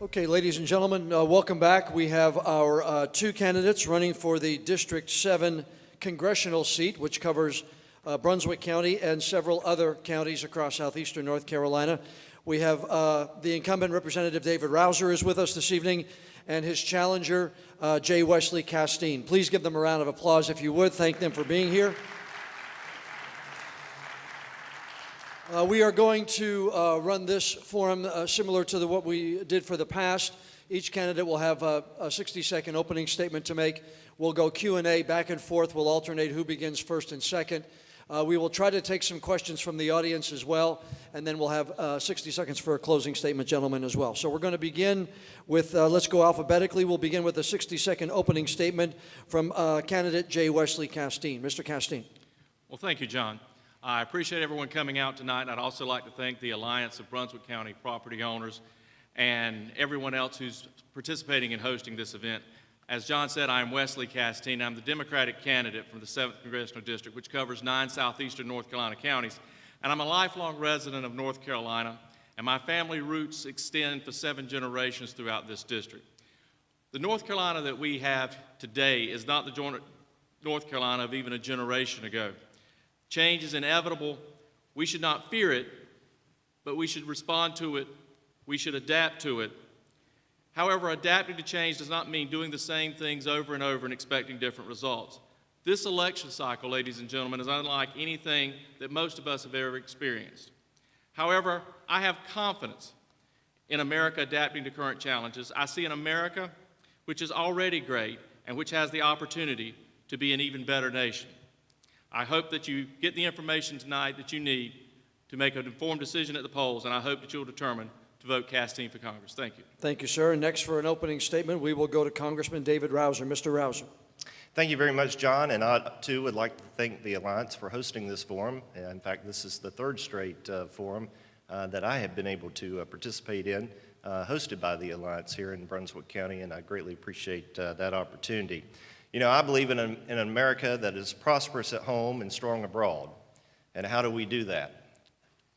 Okay, ladies and gentlemen, welcome back. We have our two candidates running for the District 7 congressional seat, which covers Brunswick County and several other counties across southeastern North Carolina. We have the incumbent Representative David Rouzer is with us this evening, and his challenger, J. Wesley Casteen. Please give them a round of applause if you would. Thank them for being here. We are going to run this forum similar to what we did for the past. Each candidate will have a 60-second opening statement to make. We'll go Q&A back and forth. We'll alternate who begins first and second. We will try to take some questions from the audience as well, and then we'll have 60 seconds for a closing statement, gentlemen, as well. So we're going to begin with, let's go alphabetically. We'll begin with a 60-second opening statement from candidate J. Wesley Casteen. Mr. Casteen. Well, thank you, John. I appreciate everyone coming out tonight. I'd also like to thank the Alliance of Brunswick County Property Owners and everyone else who's participating in hosting this event. As John said, I'm Wesley Casteen. I'm the Democratic candidate from the 7th Congressional District, which covers 9 southeastern North Carolina counties. And I'm a lifelong resident of North Carolina, and my family roots extend for 7 generations throughout this district. The North Carolina that we have today is not the North Carolina of even a generation ago. Change is inevitable. We should not fear it, but we should respond to it. We should adapt to it. However, adapting to change does not mean doing the same things over and over and expecting different results. This election cycle, ladies and gentlemen, is unlike anything that most of us have ever experienced. However, I have confidence in America adapting to current challenges. I see an America which is already great and which has the opportunity to be an even better nation. I hope that you get the information tonight that you need to make an informed decision at the polls, and I hope that you'll determine to vote Casteen for Congress. Thank you. Thank you, sir. And next for an opening statement, we will go to Congressman David Rouzer. Mr. Rouzer. Thank you very much, John, and I, too, would like to thank the Alliance for hosting this forum. In fact, this is the 3rd straight forum that I have been able to participate in, hosted by the Alliance here in Brunswick County, and I greatly appreciate that opportunity. You know, I believe in an America that is prosperous at home and strong abroad. And how do we do that?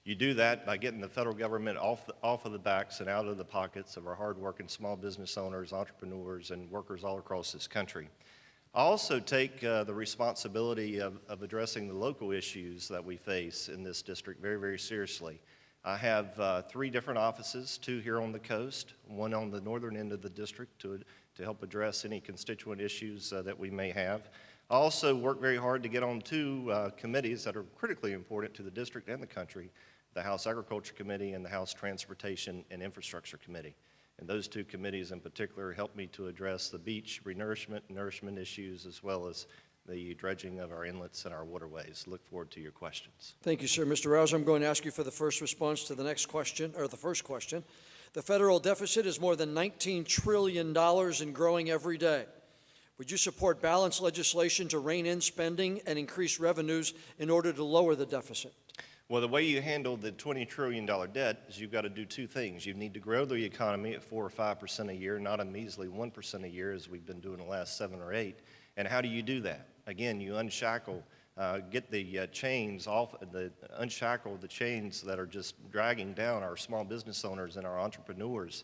You do that by getting the federal government off of the backs and out of the pockets of our hardworking small business owners, entrepreneurs, and workers all across this country. I also take the responsibility of addressing the local issues that we face in this district very, very seriously. I have 3 different offices, 2 here on the coast, 1 on the northern end of the district to help address any constituent issues that we may have. I also work very hard to get on 2 committees that are critically important to the district and the country, the House Agriculture Committee and the House Transportation and Infrastructure Committee. And those 2 committees in particular help me to address the beach renourishment and nourishment issues, as well as the dredging of our inlets and our waterways. Look forward to your questions. Thank you, sir. Mr. Rouzer, I'm going to ask you for the first response to the next question, or the first question. The federal deficit is more than $19 trillion and growing every day. Would you support balanced legislation to rein in spending and increase revenues in order to lower the deficit? Well, the way you handle the $20 trillion debt is you've got to do 2 things. You need to grow the economy at 4 or 5% a year, not a measly 1% a year as we've been doing the last 7 or 8. And how do you do that? Again, you unshackle, get the chains off, unshackle the chains that are just dragging down our small business owners and our entrepreneurs.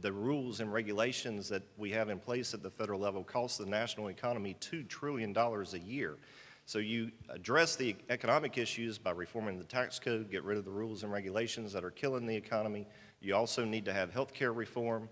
The rules and regulations that we have in place at the federal level cost the national economy $2 trillion a year. So you address the economic issues by reforming the tax code, get rid of the rules and regulations that are killing the economy. You also need to have health care reform,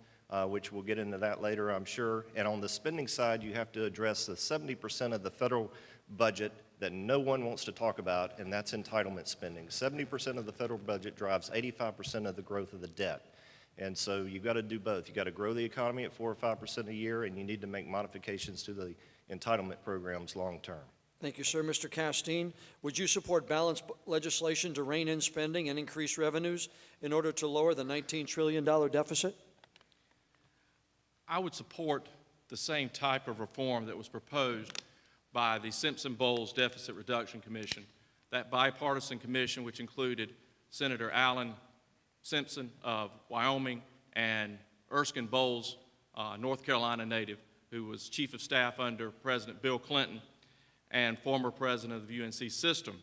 which we'll get into that later, I'm sure. And on the spending side, you have to address the 70% of the federal budget that no one wants to talk about, and that's entitlement spending. 70% of the federal budget drives 85% of the growth of the debt. And so you've got to do both. You've got to grow the economy at 4 or 5% a year, and you need to make modifications to the entitlement programs long term. Thank you, sir. Mr. Casteen, would you support balanced legislation to rein in spending and increase revenues in order to lower the $19 trillion deficit? I would support the same type of reform that was proposed by the Simpson-Bowles Deficit Reduction Commission, that bipartisan commission which included Senator Alan Simpson of Wyoming and Erskine Bowles, North Carolina native, who was chief of staff under President Bill Clinton and former president of the UNC system.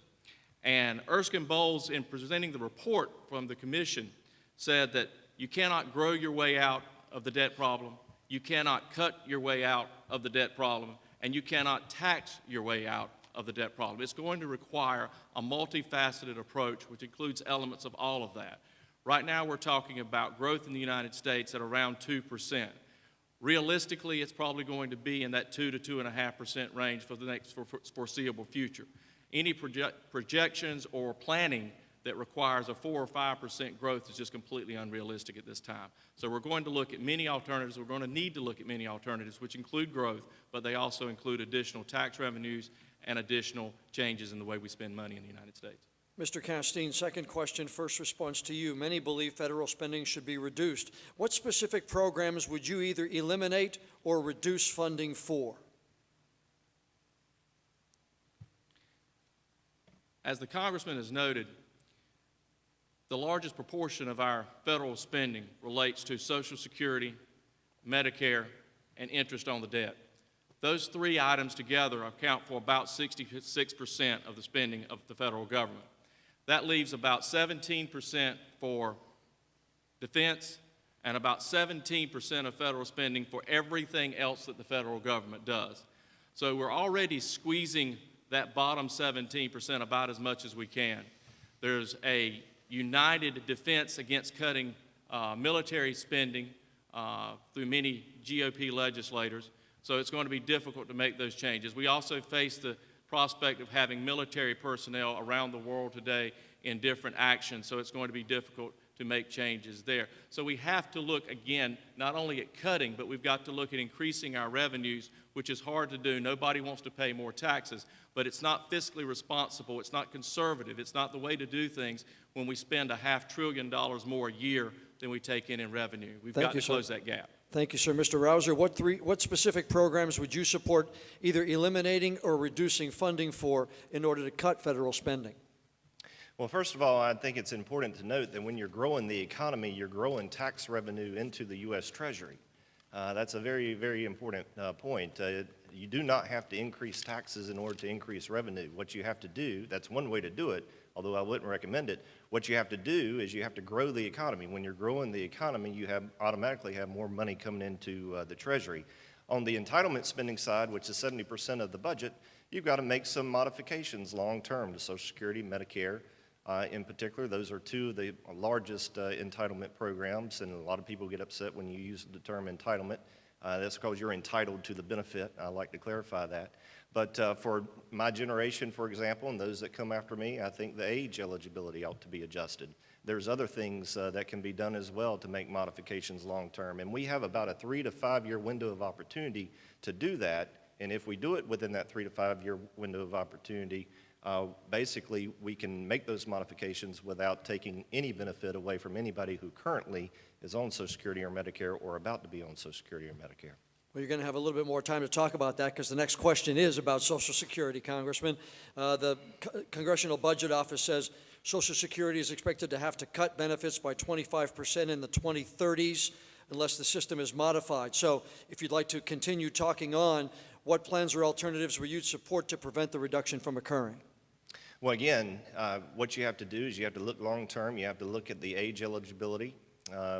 And Erskine Bowles, in presenting the report from the commission, said that you cannot grow your way out of the debt problem, you cannot cut your way out of the debt problem, and you cannot tax your way out of the debt problem. It's going to require a multifaceted approach, which includes elements of all of that. Right now, we're talking about growth in the United States at around 2%. Realistically, it's probably going to be in that 2 to 2.5% range for the next foreseeable future. Any projections or planning that requires a 4 or 5% growth is just completely unrealistic at this time. So we're going to look at many alternatives. We're going to need to look at many alternatives, which include growth, but they also include additional tax revenues and additional changes in the way we spend money in the United States. Mr. Casteen, second question, first response to you. Many believe federal spending should be reduced. What specific programs would you either eliminate or reduce funding for? As the Congressman has noted, the largest proportion of our federal spending relates to Social Security, Medicare, and interest on the debt. Those three items together account for about 66% of the spending of the federal government. That leaves about 17% for defense and about 17% of federal spending for everything else that the federal government does. So we're already squeezing that bottom 17% about as much as we can. There's a united defense against cutting military spending through many GOP legislators, so it's going to be difficult to make those changes. We also face the prospect of having military personnel around the world today in different actions, so it's going to be difficult to make changes there. So we have to look, again, not only at cutting, but we've got to look at increasing our revenues, which is hard to do. Nobody wants to pay more taxes, but it's not fiscally responsible, it's not conservative, it's not the way to do things when we spend $500 billion more a year than we take in revenue. We've got to close that gap. Thank you, sir. Mr. Rouzer, what specific programs would you support either eliminating or reducing funding for in order to cut federal spending? Well, first of all, I think it's important to note that when you're growing the economy, you're growing tax revenue into the U.S. Treasury. That's a very, very important point. You do not have to increase taxes in order to increase revenue. What you have to do, that's one way to do it, although I wouldn't recommend it. What you have to do is you have to grow the economy. When you're growing the economy, you automatically have more money coming into the Treasury. On the entitlement spending side, which is 70% of the budget, you've got to make some modifications long-term to Social Security, Medicare. In particular, those are two of the largest entitlement programs, and a lot of people get upset when you use the term entitlement. That's because you're entitled to the benefit. I like to clarify that. But for my generation, for example, and those that come after me, I think the age eligibility ought to be adjusted. There's other things that can be done as well to make modifications long-term, and we have about a 3 to 5 year window of opportunity to do that, and if we do it within that 3 to 5 year window of opportunity, basically we can make those modifications without taking any benefit away from anybody who currently is on Social Security or Medicare or about to be on Social Security or Medicare. Well, you're going to have a little bit more time to talk about that because the next question is about Social Security, Congressman. The Congressional Budget Office says Social Security is expected to have to cut benefits by 25% in the 2030s unless the system is modified. So if you'd like to continue talking on, what plans or alternatives will you support to prevent the reduction from occurring? Well, again, what you have to do is you have to look long-term. You have to look at the age eligibility,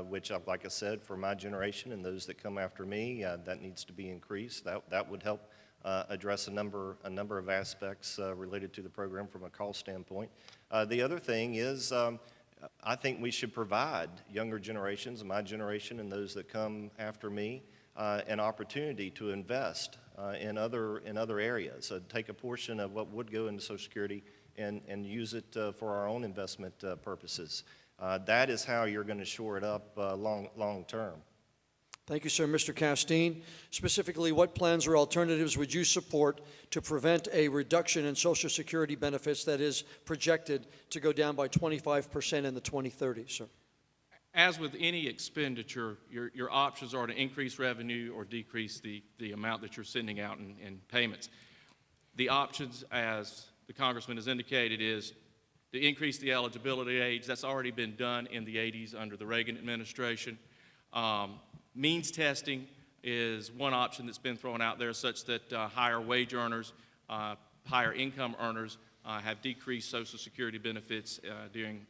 which, like I said, for my generation and those that come after me, that needs to be increased. That would help address a number of aspects related to the program from a cost standpoint. The other thing is I think we should provide younger generations, my generation and those that come after me, an opportunity to invest in other areas. So take a portion of what would go into Social Security and use it for our own investment purposes. That is how you're going to shore it up long term. Thank you, sir. Mr. Casteen, specifically, what plans or alternatives would you support to prevent a reduction in Social Security benefits that is projected to go down by 25% in the 2030s, sir? As with any expenditure, your options are to increase revenue or decrease the amount that you're sending out in payments. The options, as the Congressman has indicated, is to increase the eligibility age. That's already been done in the 80s under the Reagan administration. Means testing is one option that's been thrown out there such that higher wage earners, higher income earners have decreased Social Security benefits during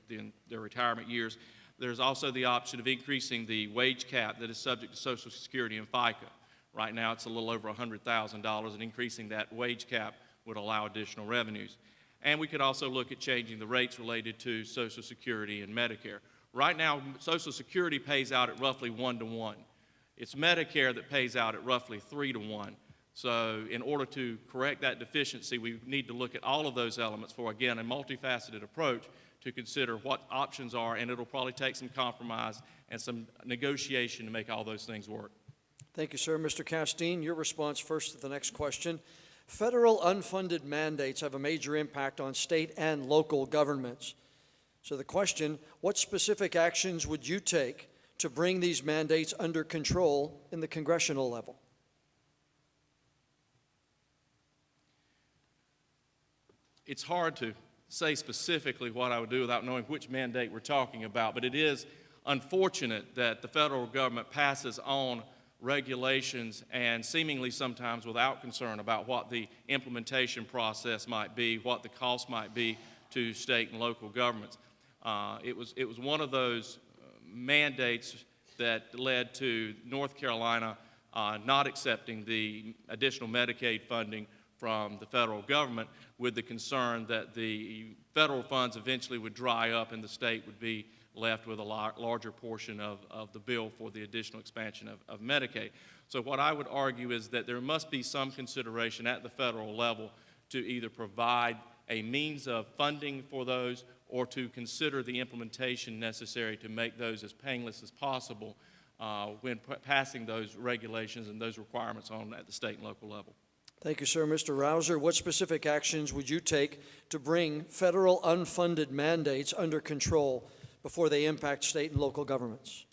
their retirement years. There's also the option of increasing the wage cap that is subject to Social Security and FICA. Right now, it's a little over $100,000, and increasing that wage cap would allow additional revenues. And we could also look at changing the rates related to Social Security and Medicare. Right now, Social Security pays out at roughly 1-to-1. It's Medicare that pays out at roughly 3-to-1. So in order to correct that deficiency, we need to look at all of those elements for, again, a multifaceted approach to consider what options are, and it'll probably take some compromise and some negotiation to make all those things work. Thank you, sir. Mr. Casteen, your response first to the next question. Federal unfunded mandates have a major impact on state and local governments. So the question, what specific actions would you take to bring these mandates under control in the congressional level? It's hard to say specifically what I would do without knowing which mandate we're talking about, but it is unfortunate that the federal government passes on regulations and seemingly sometimes without concern about what the implementation process might be, what the cost might be to state and local governments. It was one of those mandates that led to North Carolina not accepting the additional Medicaid funding from the federal government, with the concern that the federal funds eventually would dry up and the state would be left with a larger portion of the bill for the additional expansion of Medicaid. So what I would argue is that there must be some consideration at the federal level to either provide a means of funding for those or to consider the implementation necessary to make those as painless as possible when passing those regulations and those requirements on at the state and local level. Thank you, sir. Mr. Rouzer, what specific actions would you take to bring federal unfunded mandates under control before they impact state and local governments?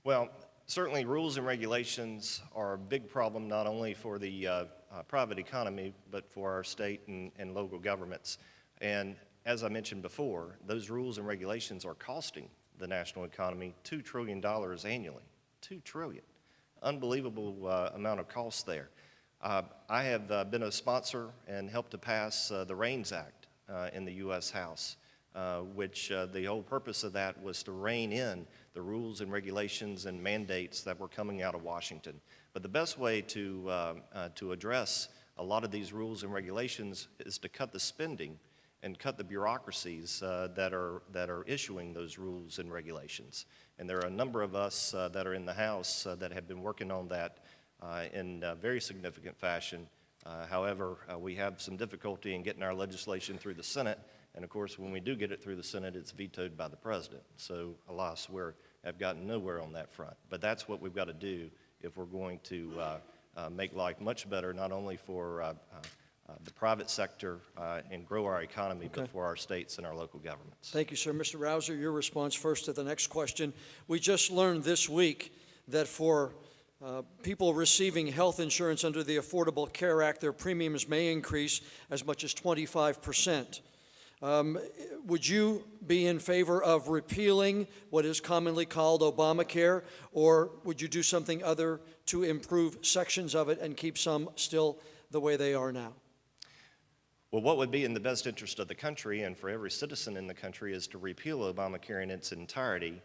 Well, certainly rules and regulations are a big problem not only for the private economy, but for our state and local governments. And as I mentioned before, those rules and regulations are costing the national economy $2 trillion annually. $2 trillion. Unbelievable amount of cost there. I have been a sponsor and helped to pass the REINS Act in the U.S. House, which the whole purpose of that was to rein in the rules and regulations and mandates that were coming out of Washington. But the best way to address a lot of these rules and regulations is to cut the spending and cut the bureaucracies that are issuing those rules and regulations. And there are a number of us that are in the House that have been working on that in very significant fashion. However, we have some difficulty in getting our legislation through the Senate, and of course, when we do get it through the Senate, it's vetoed by the President. So, alas, have gotten nowhere on that front. But that's what we've got to do if we're going to make life much better, not only for the private sector and grow our economy, but for our states and our local governments. Thank you, sir. Mr. Rouzer, your response first to the next question. We just learned this week that for people receiving health insurance under the Affordable Care Act, their premiums may increase as much as 25%. Would you be in favor of repealing what is commonly called Obamacare, or would you do something other to improve sections of it and keep some still the way they are now? Well, what would be in the best interest of the country and for every citizen in the country is to repeal Obamacare in its entirety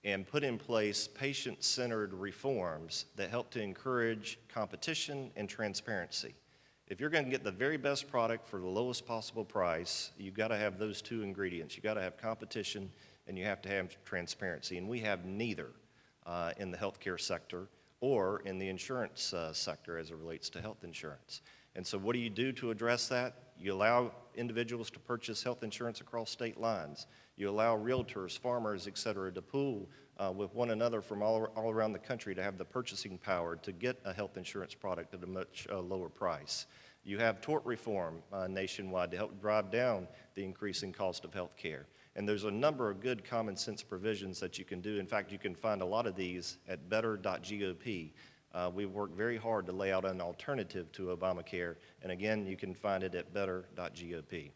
and put in place patient-centered reforms that help to encourage competition and transparency. If you're going to get the very best product for the lowest possible price, you've got to have those two ingredients. You've got to have competition and you have to have transparency, and we have neither in the healthcare sector or in the insurance sector as it relates to health insurance. And so what do you do to address that? You allow individuals to purchase health insurance across state lines. You allow realtors, farmers, et cetera, to pool with one another from all around the country to have the purchasing power to get a health insurance product at a much lower price. You have tort reform nationwide to help drive down the increasing cost of health care. And there's a number of good common sense provisions that you can do. In fact, you can find a lot of these at better.gop. We've worked very hard to lay out an alternative to Obamacare, and again, you can find it at better.gop.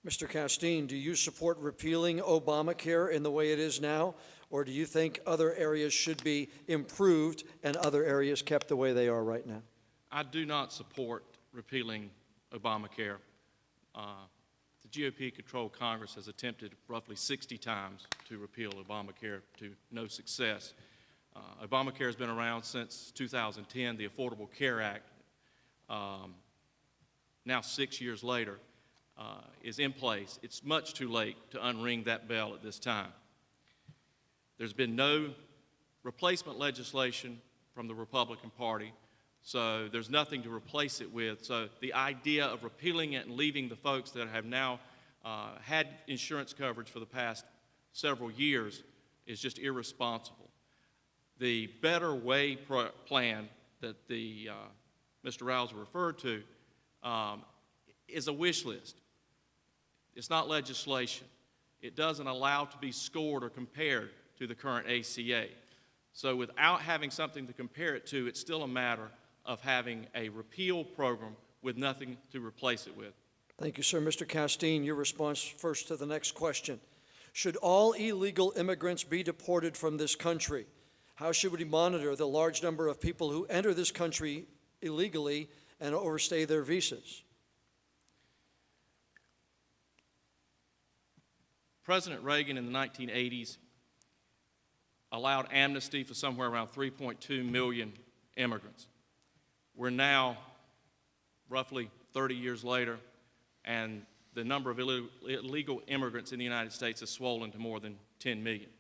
Mr. Casteen, do you support repealing Obamacare in the way it is now, or do you think other areas should be improved and other areas kept the way they are right now? I do not support repealing Obamacare. The GOP-controlled Congress has attempted roughly 60 times to repeal Obamacare to no success. Obamacare has been around since 2010. The Affordable Care Act, now 6 years later, is in place. It's much too late to unring that bell at this time. There's been no replacement legislation from the Republican Party, so there's nothing to replace it with. So the idea of repealing it and leaving the folks that have now had insurance coverage for the past several years is just irresponsible. The Better Way plan that Mr. Rouzer referred to is a wish list. It's not legislation. It doesn't allow to be scored or compared to the current ACA. So without having something to compare it to, it's still a matter of having a repeal program with nothing to replace it with. Thank you, sir. Mr. Casteen, your response first to the next question. Should all illegal immigrants be deported from this country? How should we monitor the large number of people who enter this country illegally and overstay their visas? President Reagan in the 1980s allowed amnesty for somewhere around 3.2 million immigrants. We're now roughly 30 years later, and the number of illegal immigrants in the United States has swollen to more than 10 million.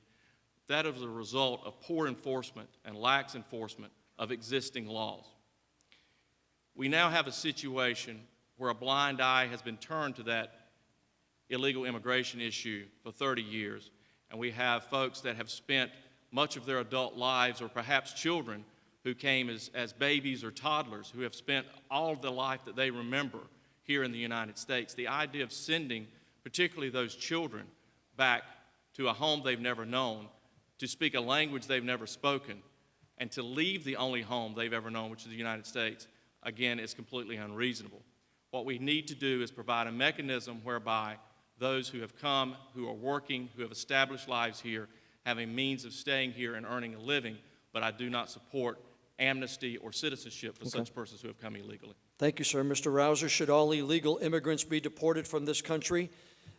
That is a result of poor enforcement and lax enforcement of existing laws. We now have a situation where a blind eye has been turned to that illegal immigration issue for 30 years, and we have folks that have spent much of their adult lives, or perhaps children who came as babies or toddlers, who have spent all of the life that they remember here in the United States. The idea of sending particularly those children back to a home they've never known, to speak a language they've never spoken, and to leave the only home they've ever known, which is the United States, again, is completely unreasonable. What we need to do is provide a mechanism whereby those who have come, who are working, who have established lives here, have a means of staying here and earning a living, but I do not support amnesty or citizenship for such persons who have come illegally. Thank you, sir. Mr. Rouzer, should all illegal immigrants be deported from this country?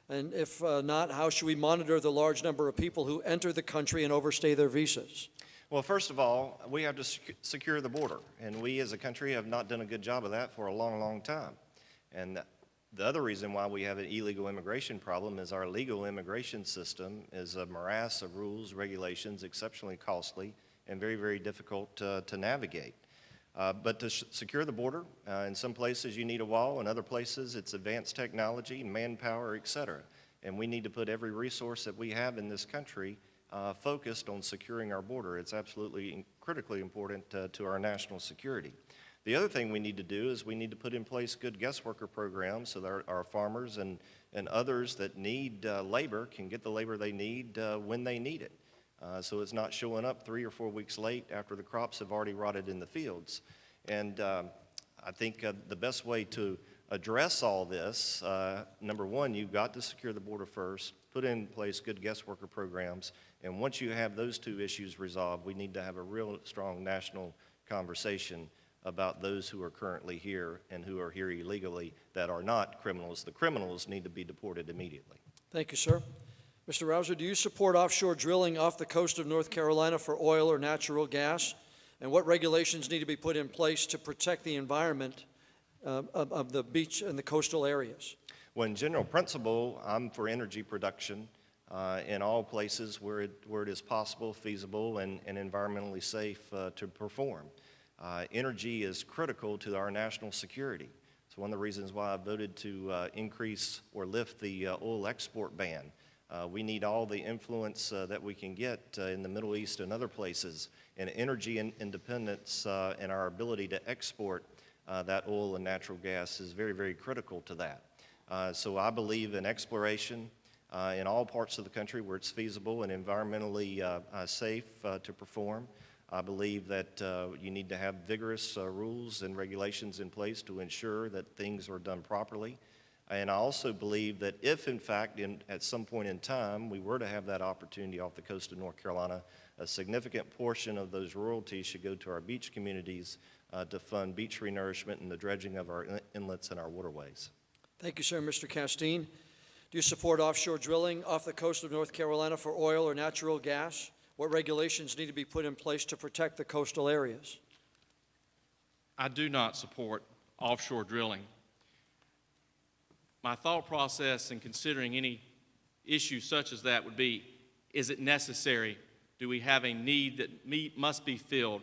And if not, how should we monitor the large number of people who enter the country and overstay their visas? Well, first of all, we have to secure the border, and we as a country have not done a good job of that for a long, long time. And the other reason why we have an illegal immigration problem is our legal immigration system is a morass of rules, regulations, exceptionally costly, and very, very difficult to navigate. But to secure the border, in some places you need a wall, in other places it's advanced technology, manpower, et cetera. And we need to put every resource that we have in this country focused on securing our border. It's absolutely critically important to our national security. The other thing we need to do is we need to put in place good guest worker programs so that our farmers and others that need labor can get the labor they need when they need it. So it's not showing up 3 or 4 weeks late after the crops have already rotted in the fields. And I think the best way to address all this, number one, you've got to secure the border first, put in place good guest worker programs, and once you have those two issues resolved, we need to have a real strong national conversation about those who are currently here and who are here illegally that are not criminals. The criminals need to be deported immediately. Thank you, sir. Mr. Rouzer, do you support offshore drilling off the coast of North Carolina for oil or natural gas? And what regulations need to be put in place to protect the environment of the beach and the coastal areas? Well, in general principle, I'm for energy production in all places where it is possible, feasible, and environmentally safe to perform. Energy is critical to our national security. It's one of the reasons why I voted to increase or lift the oil export ban. We need all the influence that we can get in the Middle East and other places, and energy independence and our ability to export that oil and natural gas is very, very critical to that. So I believe in exploration in all parts of the country where it's feasible and environmentally safe to perform. I believe that you need to have vigorous rules and regulations in place to ensure that things are done properly. And I also believe that if, in fact, at some point in time, we were to have that opportunity off the coast of North Carolina, a significant portion of those royalties should go to our beach communities to fund beach renourishment and the dredging of our inlets and our waterways. Thank you, sir. Mr. Casteen. Do you support offshore drilling off the coast of North Carolina for oil or natural gas? What regulations need to be put in place to protect the coastal areas? I do not support offshore drilling. My thought process in considering any issue such as that would be, is it necessary? Do we have a need that must be filled?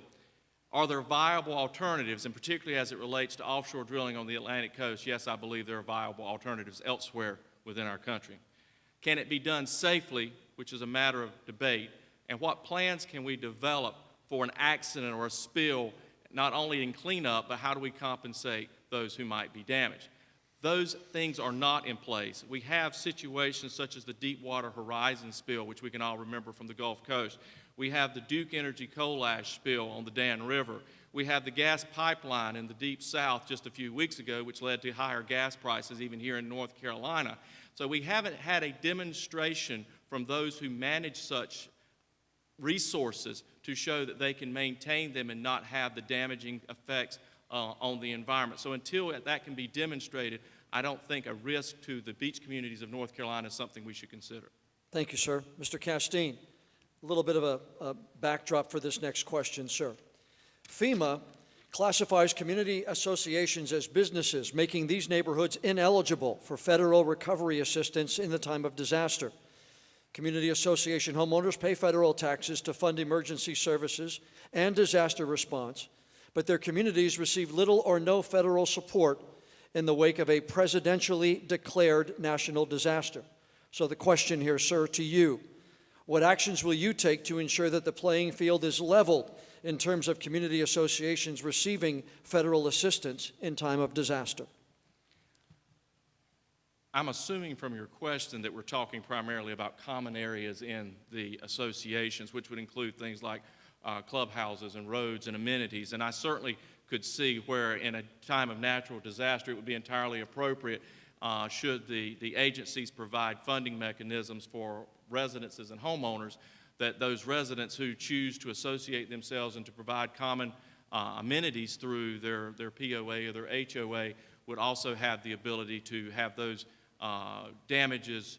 Are there viable alternatives, and particularly as it relates to offshore drilling on the Atlantic coast? Yes, I believe there are viable alternatives elsewhere within our country. Can it be done safely, which is a matter of debate? And what plans can we develop for an accident or a spill, not only in cleanup, but how do we compensate those who might be damaged? Those things are not in place. We have situations such as the Deepwater Horizon spill, which we can all remember from the Gulf Coast. We have the Duke Energy coal ash spill on the Dan River. We have the gas pipeline in the Deep South just a few weeks ago, which led to higher gas prices even here in North Carolina. So we haven't had a demonstration from those who manage such resources to show that they can maintain them and not have the damaging effects on the environment. So until that can be demonstrated, I don't think a risk to the beach communities of North Carolina is something we should consider. Thank you, sir. Mr. Casteen, a little bit of a backdrop for this next question, sir. FEMA classifies community associations as businesses, making these neighborhoods ineligible for federal recovery assistance in the time of disaster. Community association homeowners pay federal taxes to fund emergency services and disaster response, but their communities receive little or no federal support in the wake of a presidentially declared national disaster. So the question here, sir, to you, what actions will you take to ensure that the playing field is leveled in terms of community associations receiving federal assistance in time of disaster? I'm assuming from your question that we're talking primarily about common areas in the associations, which would include things like clubhouses and roads and amenities. And I certainly could see where in a time of natural disaster it would be entirely appropriate should the agencies provide funding mechanisms for residences and homeowners, that those residents who choose to associate themselves and to provide common amenities through their POA or their HOA would also have the ability to have those damages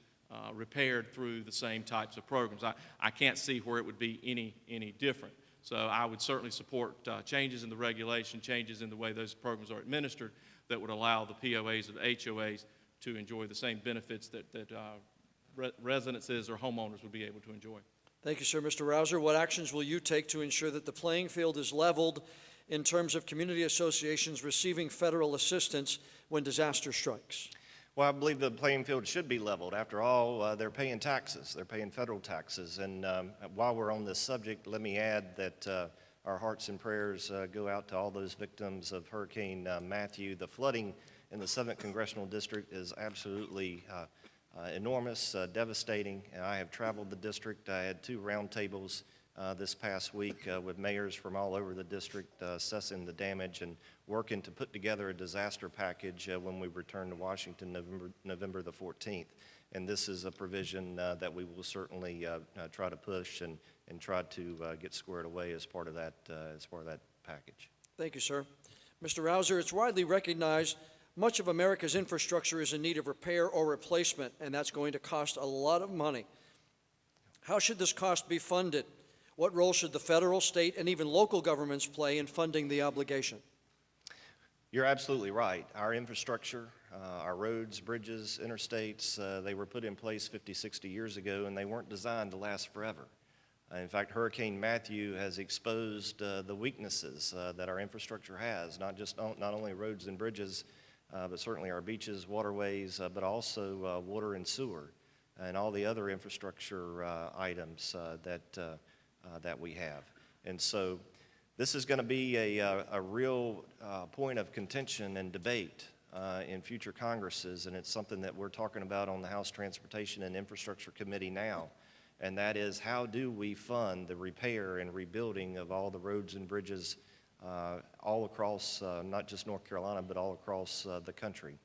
repaired through the same types of programs. I can't see where it would be any different. So I would certainly support changes in the regulation, changes in the way those programs are administered that would allow the POAs or the HOAs to enjoy the same benefits that residences or homeowners would be able to enjoy. Thank you, sir. Mr. Rouzer, what actions will you take to ensure that the playing field is leveled in terms of community associations receiving federal assistance when disaster strikes? Well, I believe the playing field should be leveled. After all, they're paying taxes. They're paying federal taxes. And while we're on this subject, let me add that our hearts and prayers go out to all those victims of Hurricane Matthew. The flooding in the 7th Congressional District is absolutely enormous, devastating. And I have traveled the district. I had 2 roundtables this past week with mayors from all over the district assessing the damage and working to put together a disaster package when we return to Washington November the 14th. And this is a provision that we will certainly try to push and try to get squared away as part of that package. Thank you, sir. Mr. Rouzer, it's widely recognized much of America's infrastructure is in need of repair or replacement, and that's going to cost a lot of money. How should this cost be funded? What role should the federal, state, and even local governments play in funding the obligation? You're absolutely right. Our infrastructure, our roads, bridges, interstates, they were put in place 50, 60 years ago, and they weren't designed to last forever. In fact, Hurricane Matthew has exposed the weaknesses that our infrastructure has, not only roads and bridges, but certainly our beaches, waterways, but also water and sewer, and all the other infrastructure items that we have. And so this is going to be a real point of contention and debate in future Congresses, and it's something that we're talking about on the House Transportation and Infrastructure Committee now, and that is how do we fund the repair and rebuilding of all the roads and bridges all across not just North Carolina, but all across the country.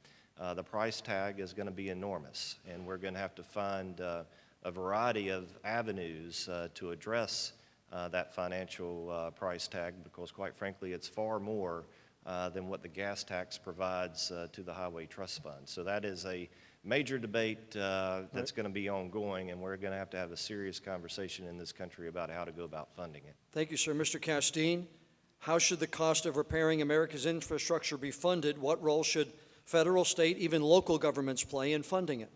The price tag is going to be enormous, and we're going to have to find a variety of avenues to address that financial price tag, because quite frankly it's far more than what the gas tax provides to the Highway Trust Fund. So that is a major debate that's going to be ongoing, and we're going to have a serious conversation in this country about how to go about funding it. Thank you, sir. Mr. Casteen, how should the cost of repairing America's infrastructure be funded? What role should federal, state, even local governments play in funding it?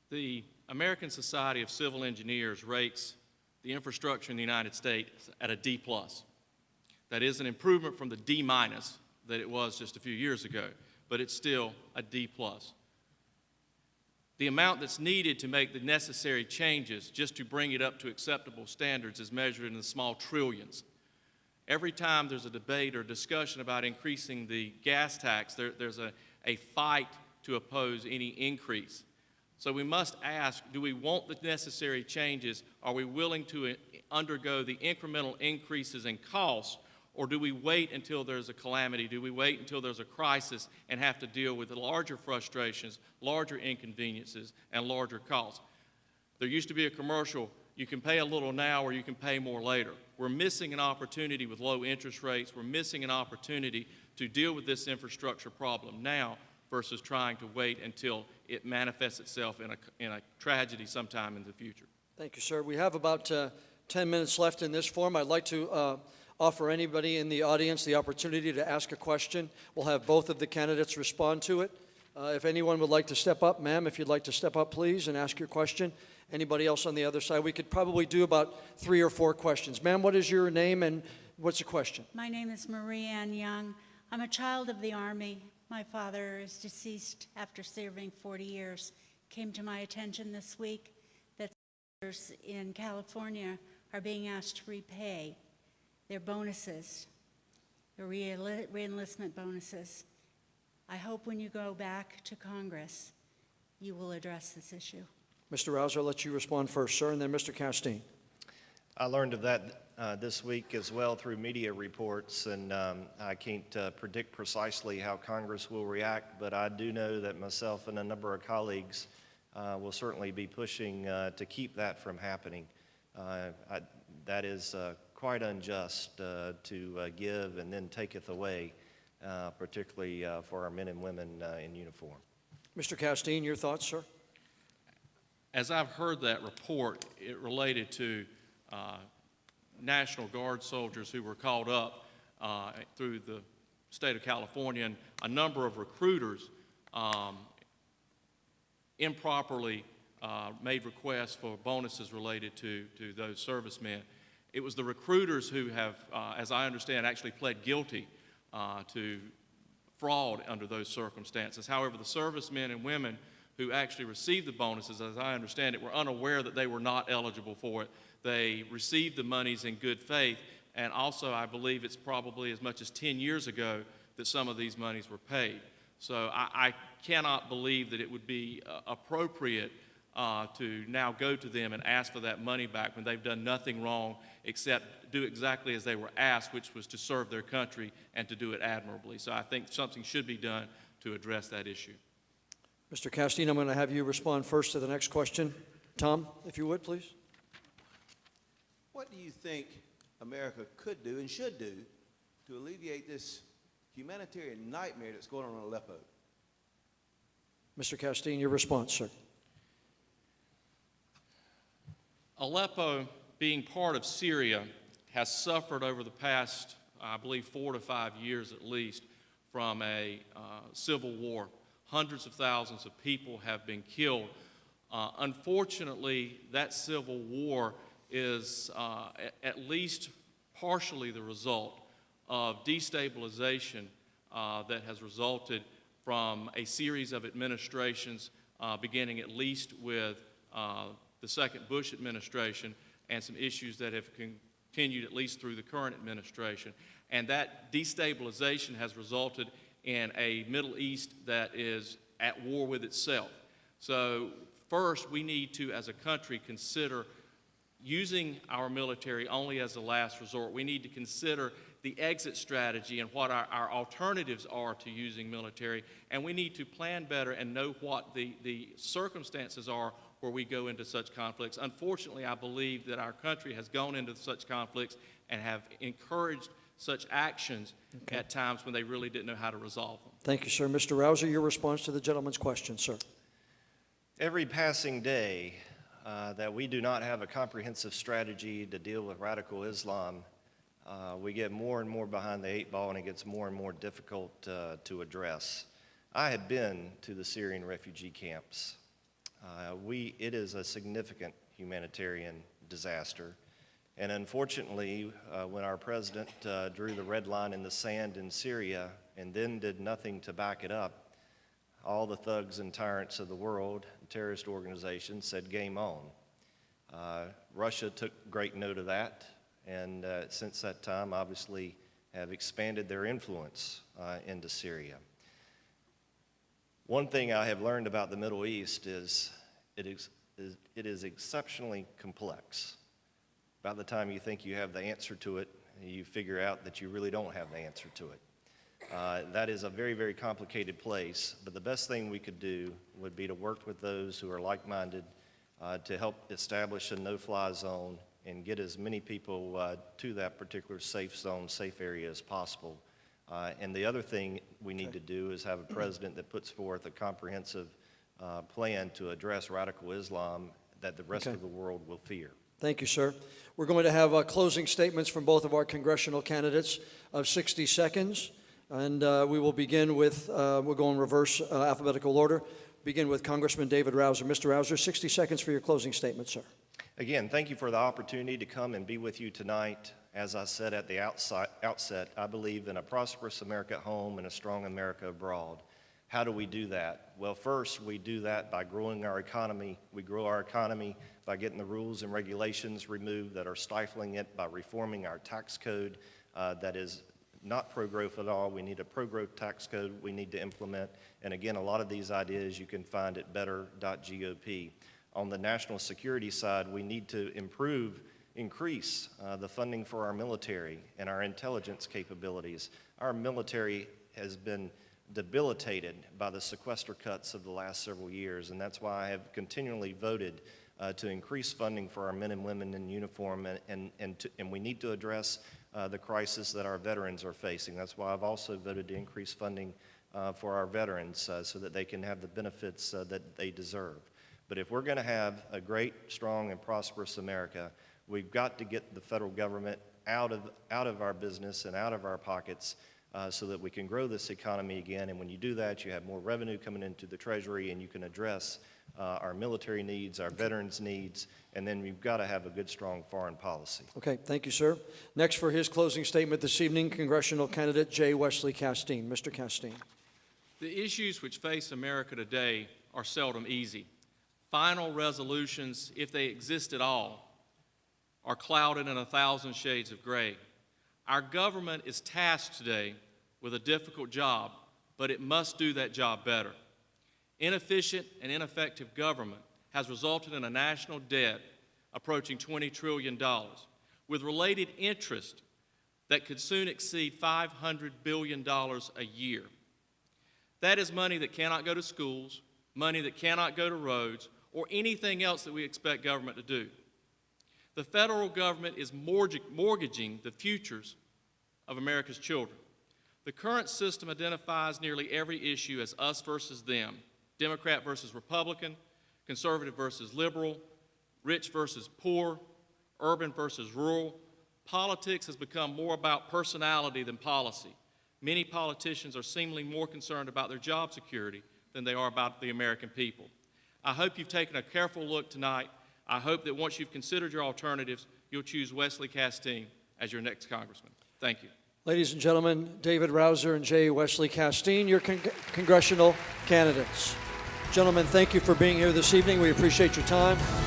The American Society of Civil Engineers rates the infrastructure in the United States at a D+. That is an improvement from the D- that it was just a few years ago, but it's still a D+. The amount that's needed to make the necessary changes just to bring it up to acceptable standards is measured in the small trillions. Every time there's a debate or discussion about increasing the gas tax, there's a fight to oppose any increase. So we must ask, do we want the necessary changes? Are we willing to undergo the incremental increases in costs, or do we wait until there's a calamity? Do we wait until there's a crisis and have to deal with the larger frustrations, larger inconveniences, and larger costs? There used to be a commercial, you can pay a little now or you can pay more later. We're missing an opportunity with low interest rates. We're missing an opportunity to deal with this infrastructure problem now versus trying to wait until it manifests itself in a tragedy sometime in the future. Thank you, sir. We have about 10 minutes left in this forum. I'd like to offer anybody in the audience the opportunity to ask a question. We'll have both of the candidates respond to it. If anyone would like to step up, ma'am, if you'd like to step up, please, and ask your question. Anybody else on the other side? We could probably do about 3 or 4 questions. Ma'am, what is your name and what's the question? My name is Marie Ann Young. I'm a child of the Army. My father is deceased after serving 40 years. Came to my attention this week that soldiers in California are being asked to repay their bonuses, their re-enlistment bonuses. I hope when you go back to Congress, you will address this issue. Mr. Rouzer, I'll let you respond first, sir, and then Mr. Casteen. I learned of that this week as well through media reports, and I can't predict precisely how Congress will react, but I do know that myself and a number of colleagues will certainly be pushing to keep that from happening. That is quite unjust to give and then taketh away, particularly for our men and women in uniform. Mr. Casteen, your thoughts, sir? As I've heard that report, it related to National Guard soldiers who were called up through the state of California, and a number of recruiters improperly made requests for bonuses related to those servicemen. It was the recruiters who have, as I understand, actually pled guilty to fraud under those circumstances. However, the servicemen and women who actually received the bonuses, as I understand it, were unaware that they were not eligible for it. They received the monies in good faith, and also I believe it's probably as much as 10 years ago that some of these monies were paid. So I cannot believe that it would be appropriate to now go to them and ask for that money back when they've done nothing wrong except do exactly as they were asked, which was to serve their country and to do it admirably. So I think something should be done to address that issue. Mr. Casteen, I'm going to have you respond first to the next question. Tom, if you would, please. What do you think America could do and should do to alleviate this humanitarian nightmare that's going on in Aleppo? Mr. Casteen, your response, sir. Aleppo, being part of Syria, has suffered over the past, I believe, 4 to 5 years at least from a civil war. Hundreds of thousands of people have been killed. Unfortunately, that civil war is at least partially the result of destabilization that has resulted from a series of administrations, beginning at least with the second Bush administration, and some issues that have continued at least through the current administration. And that destabilization has resulted in a Middle East that is at war with itself. So first, we need to, as a country, consider using our military only as a last resort. We need to consider the exit strategy and what our alternatives are to using military, and we need to plan better and know what the circumstances are where we go into such conflicts. Unfortunately, I believe that our country has gone into such conflicts and have encouraged such actions at times when they really didn't know how to resolve them. Thank you, sir. Mr. Rouzer, your response to the gentleman's question, sir. Every passing day that we do not have a comprehensive strategy to deal with radical Islam, we get more and more behind the eight ball, and it gets more and more difficult to address. I have been to the Syrian refugee camps. It is a significant humanitarian disaster. And unfortunately, when our president drew the red line in the sand in Syria and then did nothing to back it up, all the thugs and tyrants of the world, terrorist organizations, said game on. Russia took great note of that, and since that time, obviously, have expanded their influence into Syria. One thing I have learned about the Middle East is it is exceptionally complex. By the time you think you have the answer to it, you figure out that you really don't have the answer to it. That is a very, very complicated place, but the best thing we could do would be to work with those who are like-minded to help establish a no-fly zone and get as many people to that particular safe zone, safe area as possible. And the other thing we need to do is have a president that puts forth a comprehensive plan to address radical Islam that the rest of the world will fear. Thank you, sir. We're going to have closing statements from both of our congressional candidates of 60 seconds. And we will begin with, we'll go in reverse alphabetical order. Begin with Congressman David Rouzer. Mr. Rouzer, 60 seconds for your closing statement, sir. Again, thank you for the opportunity to come and be with you tonight. As I said at the outset, I believe in a prosperous America at home and a strong America abroad. How do we do that? Well, first, we do that by growing our economy. We grow our economy by getting the rules and regulations removed that are stifling it, by reforming our tax code that is not pro-growth at all. We need a pro-growth tax code we need to implement. And again, a lot of these ideas you can find at better.gop. On the national security side, we need to increase the funding for our military and our intelligence capabilities. Our military has been debilitated by the sequester cuts of the last several years, and that's why I have continually voted to increase funding for our men and women in uniform, and we need to address the crisis that our veterans are facing. That's why I've also voted to increase funding for our veterans so that they can have the benefits that they deserve. But if we're going to have a great, strong, and prosperous America, we've got to get the federal government out of our business and out of our pockets so that we can grow this economy again. And when you do that, you have more revenue coming into the Treasury, and you can address our military needs, our veterans' needs, and then we've got to have a good, strong foreign policy. Okay, thank you, sir. Next for his closing statement this evening, congressional candidate J. Wesley Casteen. Mr. Casteen. The issues which face America today are seldom easy. Final resolutions, if they exist at all, are clouded in 1,000 shades of gray. Our government is tasked today with a difficult job, but it must do that job better. Inefficient and ineffective government has resulted in a national debt approaching $20 trillion, with related interest that could soon exceed $500 billion a year. That is money that cannot go to schools, money that cannot go to roads, or anything else that we expect government to do. The federal government is mortgaging the futures of America's children. The current system identifies nearly every issue as us versus them, Democrat versus Republican, conservative versus liberal, rich versus poor, urban versus rural. Politics has become more about personality than policy. Many politicians are seemingly more concerned about their job security than they are about the American people. I hope you've taken a careful look tonight. I hope that once you've considered your alternatives, you'll choose Wesley Casteen as your next congressman. Thank you. Ladies and gentlemen, David Rouzer and J. Wesley Casteen, your congressional candidates. Gentlemen, thank you for being here this evening. We appreciate your time.